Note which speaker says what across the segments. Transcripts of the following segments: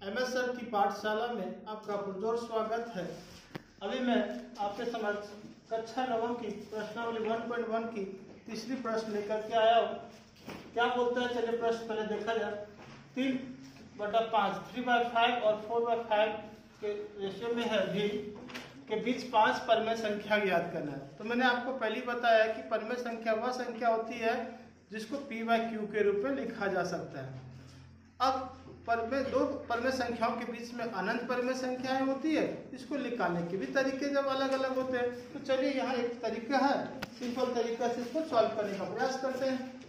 Speaker 1: MS sir की पाठशाला में आपका पुरजोर स्वागत है। अभी मैं आपके समक्ष कक्षा 9 की प्रश्नावली 1.1 की तीसरी प्रश्न लेकर के आया हूँ। क्या बोलता है, चलिए प्रश्न पहले देखा जाए। 3/5 3/5 और 4/5 के रेशियो में है भी के बीच 5 परमेय संख्या ज्ञात करना है। तो मैंने आपको पहले बताया कि परमेय संख्या वह संख्या होती है जिसको P/Q के रूप में लिखा जा सकता है। अब दो परमेय संख्याओं के बीच में अनंत परमेय संख्याएं होती है, इसको निकालने के भी तरीके जब अलग अलग होते हैं, तो चलिए यहाँ एक तरीका है, सिंपल तरीका से इसको सॉल्व करने का प्रयास करते हैं।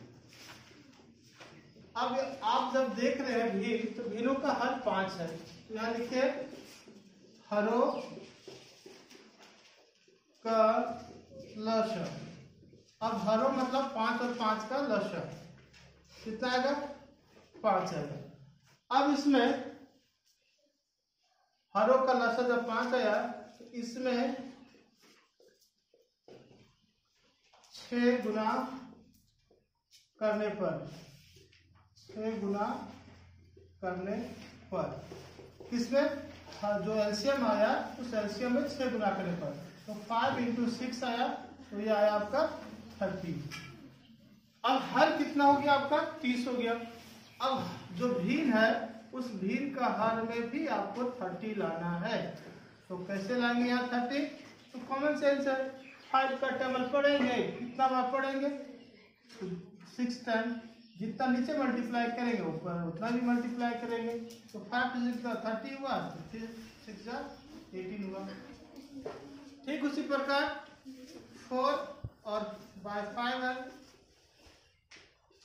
Speaker 1: अब आप जब देख रहे हैं भिन्न, तो भिन्नों का हर 5 है। तो यहाँ लिखिए हरों का लसागु। अब हरों मतलब 5 और 5 का लसागु कितना आएगा? 5 आएगा। अब इसमें हरों का लसागु जब 5 आया, तो इसमें 6 गुना करने पर किसमें जो एलसीएम आया उस एलसीएम में 6 गुना करने पर, तो 5 × 6 आया, तो ये आया आपका 30। अब हर कितना हो गया आपका? 30 हो गया। अब जो भिन्न है उस भिन्न का हर में भी आपको 30 लाना है। तो कैसे लाएंगे यहाँ 30? तो कॉमन सेंस है, 5 का टेबल पढ़ेंगे, कितना बार पढ़ेंगे? 6 टाइम। जितना नीचे मल्टीप्लाई करेंगे ऊपर उतना भी मल्टीप्लाई करेंगे। तो 5 × 30 हुआ, 6 × 18 हुआ। ठीक उसी प्रकार 4 और 5 है,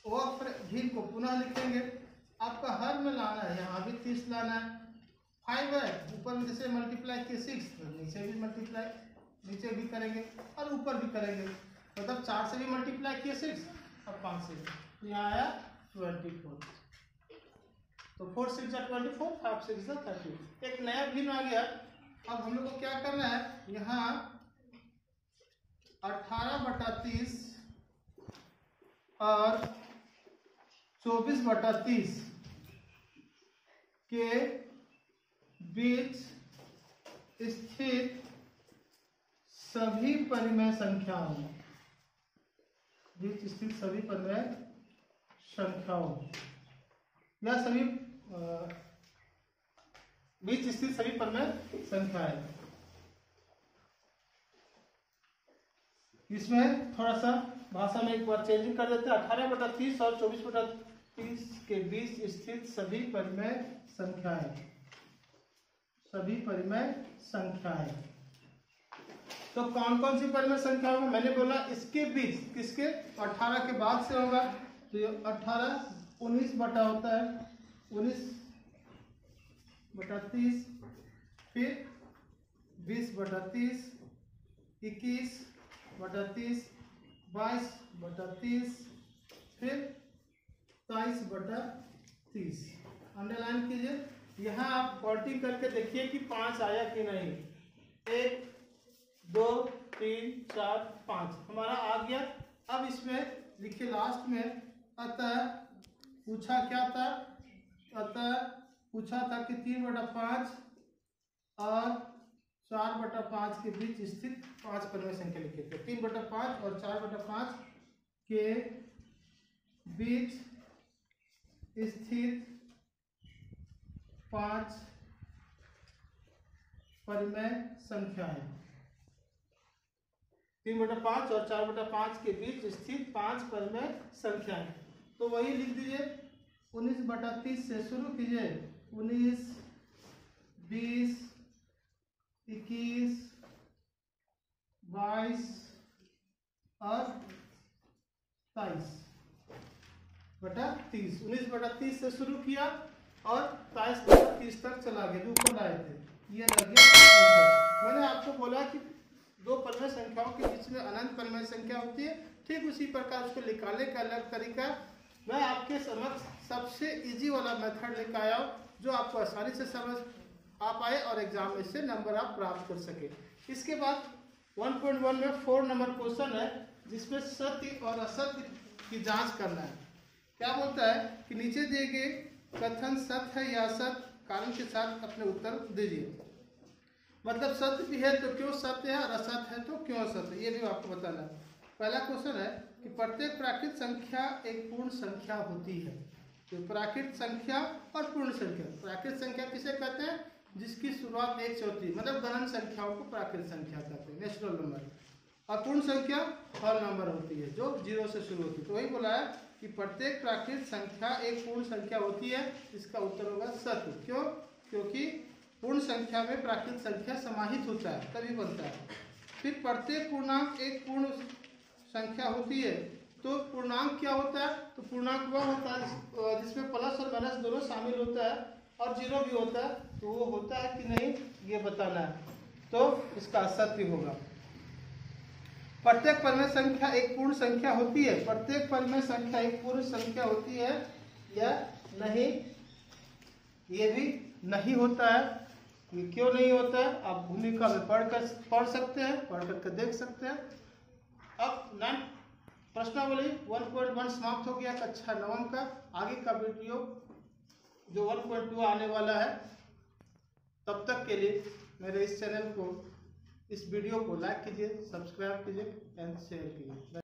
Speaker 1: वो भिन्न को पुनः लिखेंगे। आपका हर में लाना है, यहाँ भी 30 लाना है। 5 है, ऊपर में जैसे मल्टीप्लाई किए 6, तो नीचे भी मल्टीप्लाई नीचे भी करेंगे और ऊपर भी करेंगे। मतलब 4 से भी मल्टीप्लाई किए 6 और 5 से, तो यहाँ आया 24। तो 4 × 6 = 24, 5 × 6 = 30। एक नया भिन्न आ गया। अब हम लोग को क्या करना है, यहाँ 18/30 और 24/30 के बीच स्थित सभी परिमेय संख्याओं या सभी बीच स्थित सभी परिमेय संख्याएं। इसमें थोड़ा सा भाषा में एक बार चेंजिंग कर देते हैं। 18/30 और 24/30 के बीच स्थित सभी परिमेय संख्याएं। तो कौन कौन सी परिमेय संख्या होगा? मैंने बोला इसके बीच, किसके? 18 के बाद से होगा। तो ये 18 19 बटा होता है, 19/30, फिर 20/30, 21/30, 22/30, फिर 23/30। अंडरलाइन कीजिए। यहाँ आप काउंटिंग करके देखिए कि 5 आया कि नहीं। 1 2 3 4 5 हमारा आ गया। अब इसमें लिखिए लास्ट में, अतः पूछा क्या था? अतः पूछा था कि 3/5 और 4/5 के बीच स्थित 5 परिमेय संख्या लिखे थे। 3/5 और 4/5 के बीच स्थित 5 परिमेय संख्याएं। 3/5 और 4/5 के बीच स्थित 5 परिमेय संख्याएं। तो वही लिख दीजिए। 19/30 से शुरू कीजिए। 19, 20, 21, 22 और 23/30। 19/30 से शुरू किया और 23/30 तक चला गया, जो ऊपर लाए थे। ये लग गया। मैंने आपको बोला कि दो परिमेय संख्याओं के बीच में अनंत परिमेय संख्या होती है। ठीक उसी प्रकार उसको निकालने का अलग तरीका मैं आपके समक्ष सबसे इजी वाला मेथड लेकर आया हूँ, जो आपको आसानी से समझ आ पाए और एग्जाम में से नंबर आप प्राप्त कर सके। इसके बाद 1.1 में 4 नंबर क्वेश्चन है, जिसमें सत्य और असत्य की जांच करना है। क्या बोलता है कि नीचे दिए गए कथन सत्य है या असत्य, कारण के साथ अपने उत्तर दीजिए। मतलब सत्य भी है तो क्यों सत्य है और असत्य है तो क्यों असत्य है, ये भी आपको बताना है। पहला क्वेश्चन है कि प्रत्येक प्राकृत संख्या एक पूर्ण संख्या होती है। तो प्राकृत संख्या और पूर्ण संख्या, प्राकृत संख्या किसे कहते हैं? जिसकी शुरुआत 1 से होती है, मतलब गणन संख्याओं को प्राकृत संख्या कहते हैं, नेचुरल नंबर। और पूर्ण संख्या होल नंबर होती है जो 0 से शुरू होती है। तो वही बोला है कि प्रत्येक प्राकृत संख्या एक पूर्ण संख्या होती है। इसका उत्तर होगा सत्य। क्यों? क्योंकि पूर्ण संख्या में प्राकृत संख्या समाहित होता है तभी बनता है। फिर प्रत्येक पूर्णांक एक पूर्ण संख्या होती है। तो पूर्णांक क्या होता है? तो पूर्णांक वह होता है जिसमें प्लस और माइनस दोनों शामिल होता है और 0 भी होता है। तो वो होता है कि नहीं ये बताना है। तो इसका सत्य होगा। प्रत्येक परिमेय संख्या एक पूर्ण संख्या होती है। प्रत्येक परिमेय संख्या एक पूर्ण संख्या होती है या नहीं? ये भी नहीं होता है। ये क्यों नहीं होता है? आप भूमिका में पढ़ सकते हैं, पढ़ करके देख सकते हैं। अब 9 प्रश्नावली 1.1 समाप्त हो गया कक्षा 9 का। आगे का वीडियो जो 1.2 आने वाला है, तब तक के लिए मेरे इस चैनल को, इस वीडियो को लाइक कीजिए, सब्सक्राइब कीजिए एंड शेयर कीजिए।